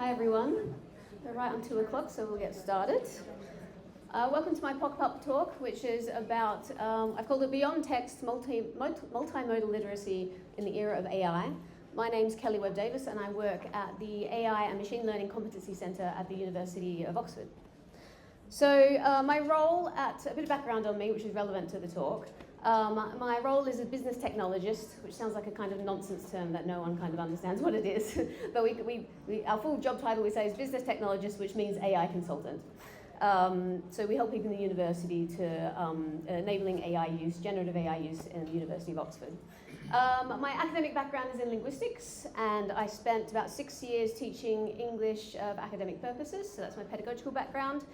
Hi everyone. We're right on 2 o'clock, so we'll get started. Welcome to my pop-up talk, which is about, I've called it Beyond Text Multimodal Literacy in the Era of AI. My name's Kelly Webb-Davies and I work at the AI and Machine Learning Competency Centre at the University of Oxford. So my role a bit of background on me, which is relevant to the talk. My role is a business technologist, which sounds like a kind of nonsense term that no one kind of understands what it is. But our full job title we say is business technologist, which means AI consultant. So we help people in the university to enabling AI use, generative AI use in the University of Oxford. My academic background is in linguistics, and I spent about 6 years teaching English for academic purposes, so that's my pedagogical background.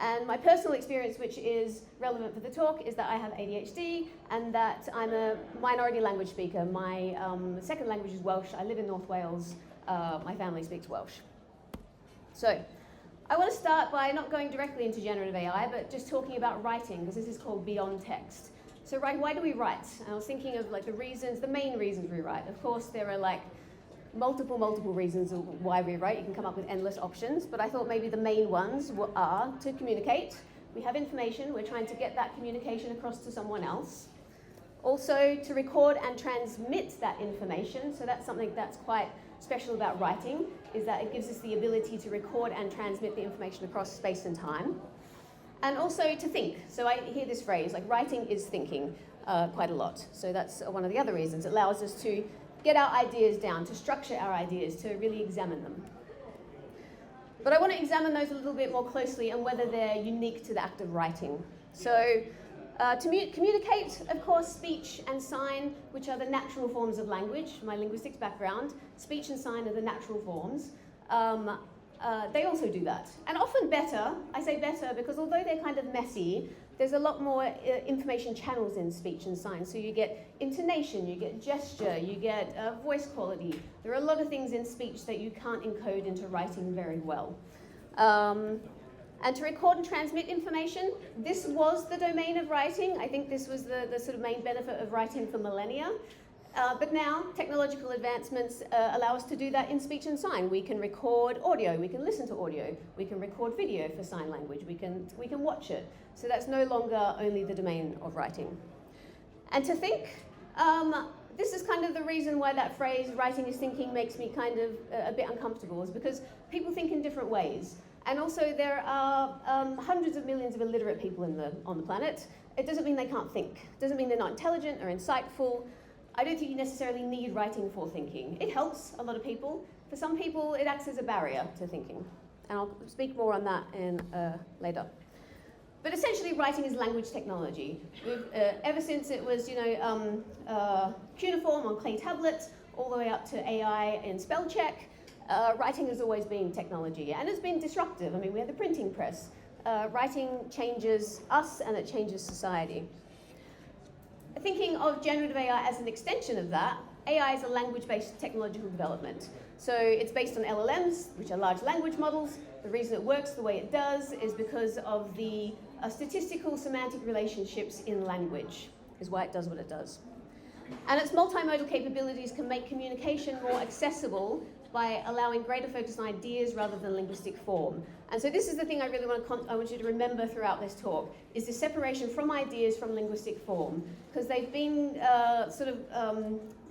And my personal experience, which is relevant for the talk, is that I have ADHD and that I'm a minority language speaker. My second language is Welsh. I live in North Wales. My family speaks Welsh. So I want to start by not going directly into generative AI, but just talking about writing, because this is called Beyond Text. So why do we write? And I was thinking of like the main reasons we write. Of course, there are like multiple reasons why we write. You can come up with endless options, but I thought maybe the main ones are to communicate. We have information, we're trying to get that communication across to someone else. Also to record and transmit that information, so that's something that's quite special about writing, is that it gives us the ability to record and transmit the information across space and time. And also to think. So I hear this phrase, like writing is thinking, quite a lot. So that's one of the other reasons. It allows us to get our ideas down, to structure our ideas, to really examine them. But I want to examine those a little bit more closely and whether they're unique to the act of writing. So to communicate, of course, speech and sign, which are the natural forms of language, my linguistics background, speech and sign are the natural forms. They also do that. And often better, I say better because although they're kind of messy, there's a lot more information channels in speech and sign. So you get intonation, you get gesture, you get voice quality. There are a lot of things in speech that you can't encode into writing very well. And to record and transmit information, this was the domain of writing. I think this was the sort of main benefit of writing for millennia. But now, technological advancements allow us to do that in speech and sign. We can record audio, we can listen to audio, we can record video for sign language, we can watch it. So that's no longer only the domain of writing. And to think, this is kind of the reason why that phrase, writing is thinking, makes me kind of a bit uncomfortable, is because people think in different ways. And also there are hundreds of millions of illiterate people on the planet. It doesn't mean they can't think. It doesn't mean they're not intelligent or insightful. I don't think you necessarily need writing for thinking. It helps a lot of people. For some people, it acts as a barrier to thinking. And I'll speak more on that later. But essentially, writing is language technology. Ever since it was, cuneiform on clay tablets, all the way up to AI in spell check, writing has always been technology. And it's been disruptive. I mean, we have the printing press. Writing changes us and it changes society. Thinking of generative AI as an extension of that, AI is a language-based technological development. So it's based on LLMs, which are large language models. The reason it works the way it does is because of the statistical semantic relationships in language, is why it does what it does. And its multimodal capabilities can make communication more accessible by allowing greater focus on ideas rather than linguistic form. And so this is the thing I really I want you to remember throughout this talk, is the separation from ideas from linguistic form, because they've been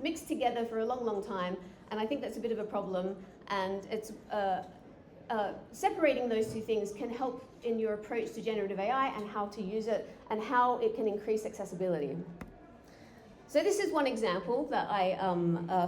mixed together for a long time, and I think that's a bit of a problem, and it's separating those two things can help in your approach to generative AI and how to use it and how it can increase accessibility. So this is one example that I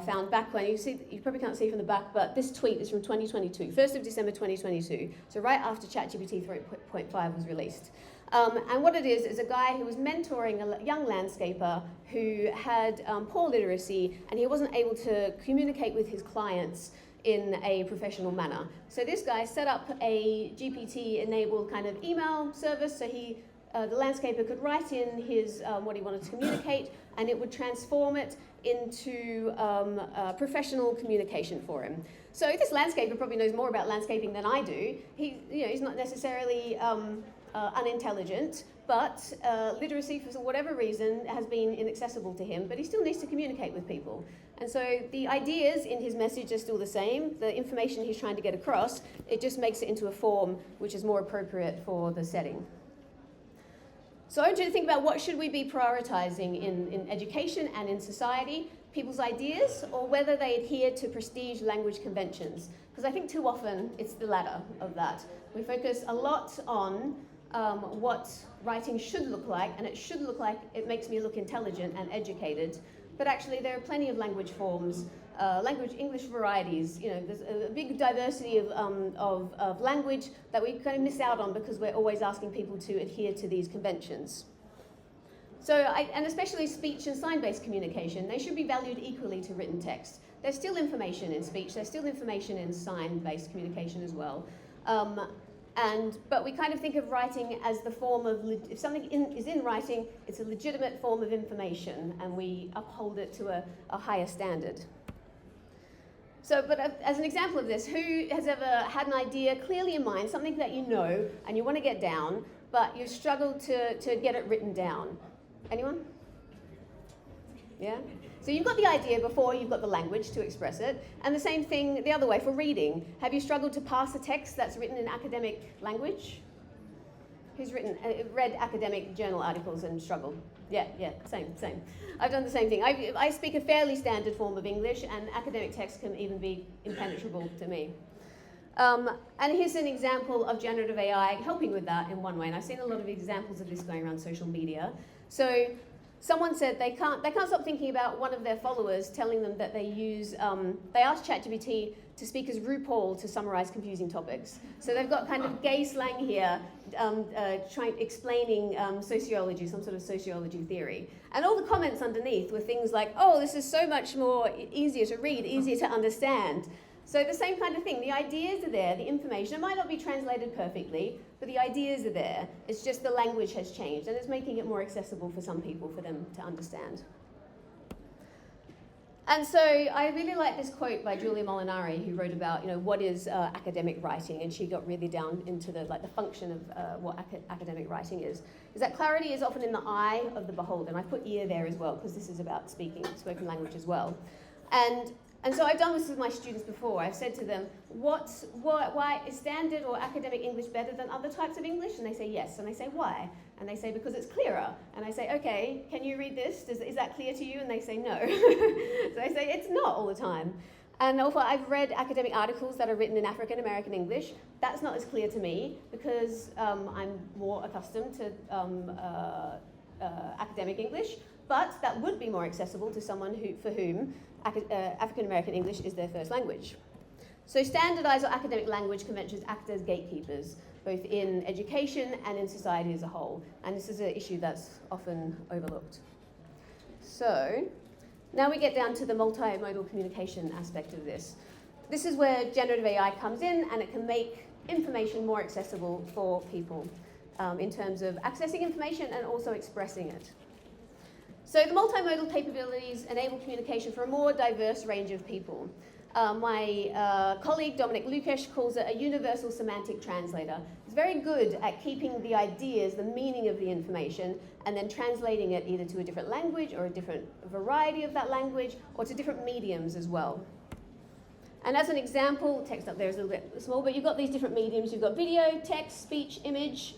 found back when, you probably can't see from the back, but this tweet is from 2022, 1st of December 2022, so right after ChatGPT 3.5 was released. And what it is a guy who was mentoring a young landscaper who had poor literacy, and he wasn't able to communicate with his clients in a professional manner. So this guy set up a GPT-enabled kind of email service, so the landscaper could write in his what he wanted to communicate, and it would transform it into professional communication for him. So this landscaper probably knows more about landscaping than I do. He's not necessarily unintelligent, but literacy, for whatever reason, has been inaccessible to him, but he still needs to communicate with people. And so the ideas in his message are still the same. The information he's trying to get across, it just makes it into a form which is more appropriate for the setting. So I want you to think about what should we be prioritizing in education and in society, people's ideas, or whether they adhere to prestige language conventions. Because I think too often it's the latter of that. We focus a lot on what writing should look like, and it should look like it makes me look intelligent and educated. But actually there are plenty of language forms, English varieties. You know, there's a big diversity of language that we kind of miss out on because we're always asking people to adhere to these conventions. So, and especially speech and sign-based communication, they should be valued equally to written text. There's still information in speech, there's still information in sign-based communication as well. But we kind of think of writing as the form of, if something is in writing, it's a legitimate form of information, and we uphold it to a higher standard. So, but as an example of this, who has ever had an idea clearly in mind, something that you know and you want to get down, but you've struggled to get it written down? Anyone? Yeah? So you've got the idea before you've got the language to express it, and the same thing the other way for reading. Have you struggled to pass a text that's written in academic language? Who's read academic journal articles and struggled? Yeah, same. I've done the same thing. I speak a fairly standard form of English, and academic text can even be impenetrable to me. And here's an example of generative AI helping with that in one way, and I've seen a lot of examples of this going around social media. So someone said they can't stop thinking about one of their followers telling them that they asked ChatGPT to speak as RuPaul to summarize confusing topics. So they've got kind of gay slang here, explaining sociology, some sort of sociology theory. And all the comments underneath were things like, oh, this is so much more easier to read, easier to understand. So the same kind of thing. The ideas are there, the information. It might not be translated perfectly, but the ideas are there. It's just the language has changed, and it's making it more accessible for some people for them to understand. And so I really like this quote by Julia Molinari, who wrote about, what is academic writing, and she got really down into the function of what academic writing is that clarity is often in the eye of the beholder. And I put ear there as well, because this is about spoken language as well. And so I've done this with my students before. I've said to them, why is standard or academic English better than other types of English? And they say yes. And I say, why? And they say, because it's clearer. And I say, okay, can you read this? Is that clear to you? And they say, no. So I say, it's not all the time. And also, I've read academic articles that are written in African American English. That's not as clear to me because I'm more accustomed to academic English. But that would be more accessible to someone for whom African American English is their first language. So standardized or academic language conventions act as gatekeepers, both in education and in society as a whole. And this is an issue that's often overlooked. So now we get down to the multimodal communication aspect of this. This is where generative AI comes in, and it can make information more accessible for people in terms of accessing information and also expressing it. So the multimodal capabilities enable communication for a more diverse range of people. My colleague Dominic Lukesh calls it a universal semantic translator. It's very good at keeping the ideas, the meaning of the information, and then translating it either to a different language or a different variety of that language, or to different mediums as well. And as an example, text up there is a little bit small, but you've got these different mediums. You've got video, text, speech, image.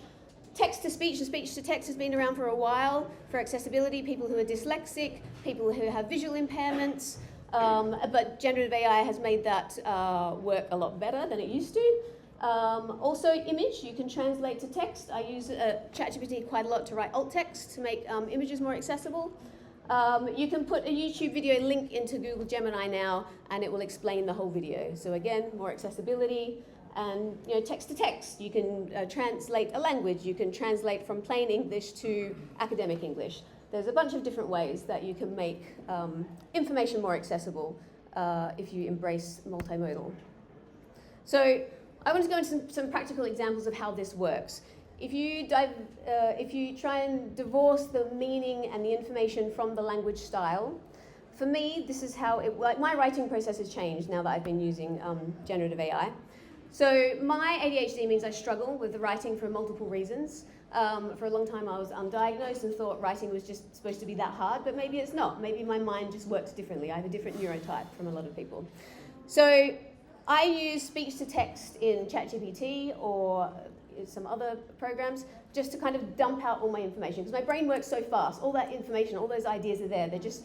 Text to speech and speech to text has been around for a while for accessibility, people who are dyslexic, people who have visual impairments, but generative AI has made that work a lot better than it used to. Also image, you can translate to text. I use ChatGPT quite a lot to write alt text to make images more accessible. You can put a YouTube video link into Google Gemini now, and it will explain the whole video. So again, more accessibility. And text to text, you can translate a language, you can translate from plain English to academic English. There's a bunch of different ways that you can make information more accessible if you embrace multimodal. So I want to go into some practical examples of how this works. If you try and divorce the meaning and the information from the language style, for me, this is how my writing process has changed now that I've been using generative AI. So my ADHD means I struggle with the writing for multiple reasons. For a long time I was undiagnosed and thought writing was just supposed to be that hard, but maybe it's not. Maybe my mind just works differently. I have a different neurotype from a lot of people. So I use speech to text in ChatGPT or some other programs just to kind of dump out all my information, because my brain works so fast. All that information, all those ideas are there. They're just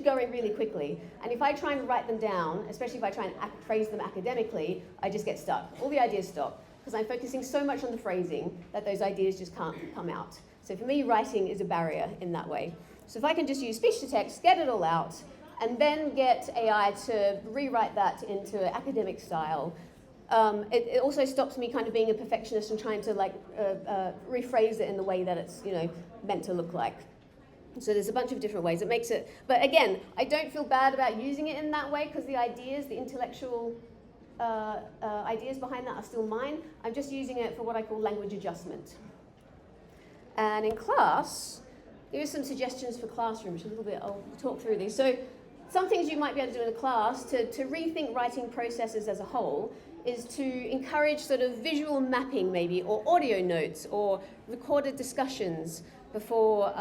going really quickly. And if I try and write them down, especially if I try and phrase them academically, I just get stuck. All the ideas stop, because I'm focusing so much on the phrasing that those ideas just can't come out. So for me, writing is a barrier in that way. So if I can just use speech to text, get it all out, and then get AI to rewrite that into academic style, it also stops me kind of being a perfectionist and trying to rephrase it in the way that it's meant to look like. So there's a bunch of different ways. It makes it, but again, I don't feel bad about using it in that way, because the ideas, the intellectual ideas behind that are still mine. I'm just using it for what I call language adjustment. And in class, here are some suggestions for classrooms. A little bit, I'll talk through these. So some things you might be able to do in a class to rethink writing processes as a whole is to encourage sort of visual mapping maybe, or audio notes, or recorded discussions before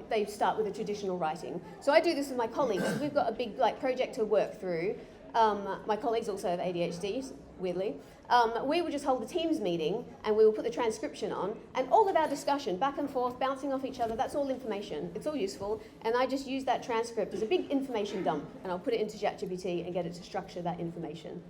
they start with a traditional writing. So I do this with my colleagues. We've got a big project to work through. My colleagues also have ADHD, weirdly. We will just hold a Teams meeting, and we will put the transcription on, and all of our discussion, back and forth, bouncing off each other, that's all information. It's all useful, and I just use that transcript as a big information dump, and I'll put it into ChatGPT and get it to structure that information.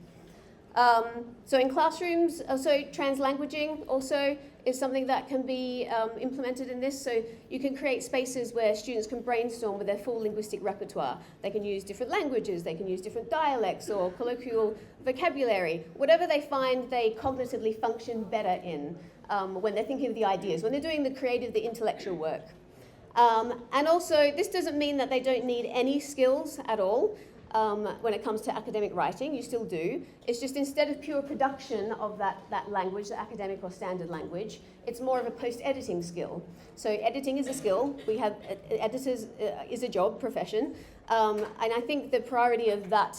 So in classrooms, also translanguaging also is something that can be implemented in this. So you can create spaces where students can brainstorm with their full linguistic repertoire. They can use different languages, they can use different dialects or colloquial vocabulary, whatever they find they cognitively function better in when they're thinking of the ideas, when they're doing the creative, the intellectual work. And also, this doesn't mean that they don't need any skills at all. When it comes to academic writing, you still do. It's just instead of pure production of that language, the academic or standard language, it's more of a post-editing skill. So editing is a skill. We have editors is a job, profession. And I think the priority of that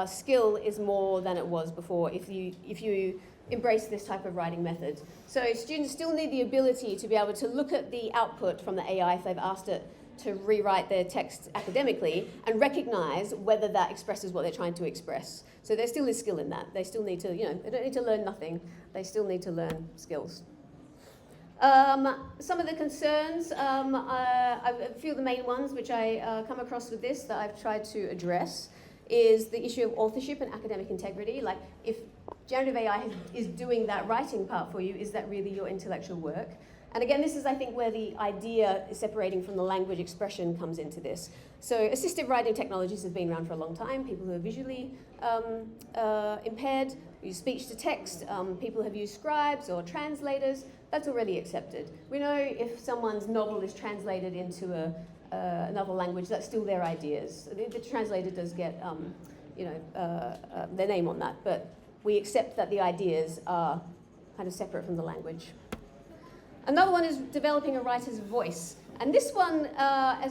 skill is more than it was before if you embrace this type of writing method. So students still need the ability to be able to look at the output from the AI if they've asked it to rewrite their text academically and recognize whether that expresses what they're trying to express. So there still is skill in that. They still need to, they don't need to learn nothing. They still need to learn skills. Some of the concerns, a few of the main ones which I come across with this that I've tried to address is the issue of authorship and academic integrity. Like, if generative AI is doing that writing part for you, is that really your intellectual work? And again, this is, I think, where the idea is separating from the language expression comes into this. So assistive writing technologies have been around for a long time. People who are visually impaired use speech to text. People have used scribes or translators. That's already accepted. We know if someone's novel is translated into another language, that's still their ideas. The translator does get their name on that, but we accept that the ideas are kind of separate from the language. Another one is developing a writer's voice. And this one I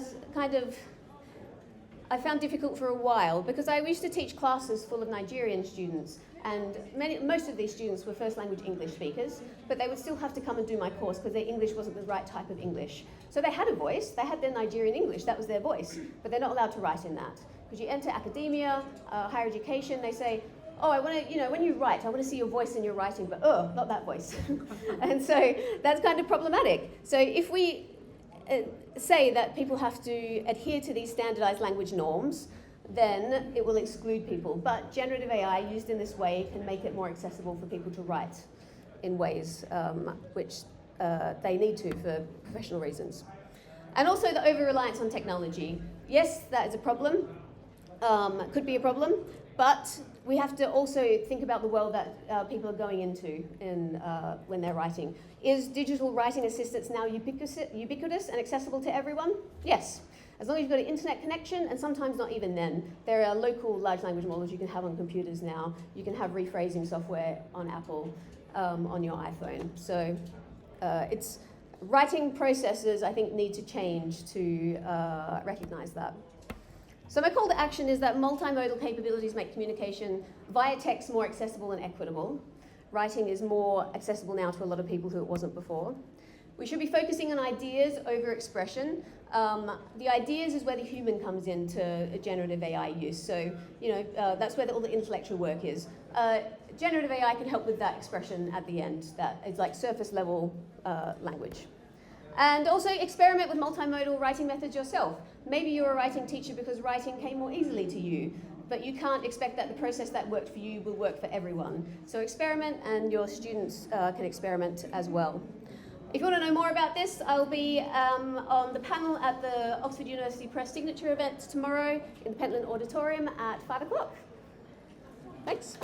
found difficult for a while, because I used to teach classes full of Nigerian students, and most of these students were first language English speakers, but they would still have to come and do my course because their English wasn't the right type of English. So they had a voice, they had their Nigerian English, that was their voice, but they're not allowed to write in that. Because you enter academia, higher education, they say, oh, I want to, when you write, I want to see your voice in your writing, but not that voice. And so that's kind of problematic. So if we say that people have to adhere to these standardized language norms, then it will exclude people. But generative AI used in this way can make it more accessible for people to write in ways which they need to for professional reasons. And also the over-reliance on technology. Yes, that is a problem, could be a problem, but we have to also think about the world that people are going into when they're writing. Is digital writing assistance now ubiquitous and accessible to everyone? Yes. As long as you've got an internet connection, and sometimes not even then. There are local large language models you can have on computers now. You can have rephrasing software on Apple, on your iPhone. So it's writing processes, I think, need to change to recognize that. So my call to action is that multimodal capabilities make communication via text more accessible and equitable. writing is more accessible now to a lot of people who it wasn't before. We should be focusing on ideas over expression. The ideas is where the human comes into generative AI use. So, that's where all the intellectual work is. Generative AI can help with that expression at the end. That is like surface level language. And also experiment with multimodal writing methods yourself. Maybe you're a writing teacher because writing came more easily to you, but you can't expect that the process that worked for you will work for everyone. So experiment, and your students can experiment as well. If you want to know more about this, I'll be on the panel at the Oxford University Press Signature event tomorrow in the Pentland Auditorium at 5 o'clock. Thanks.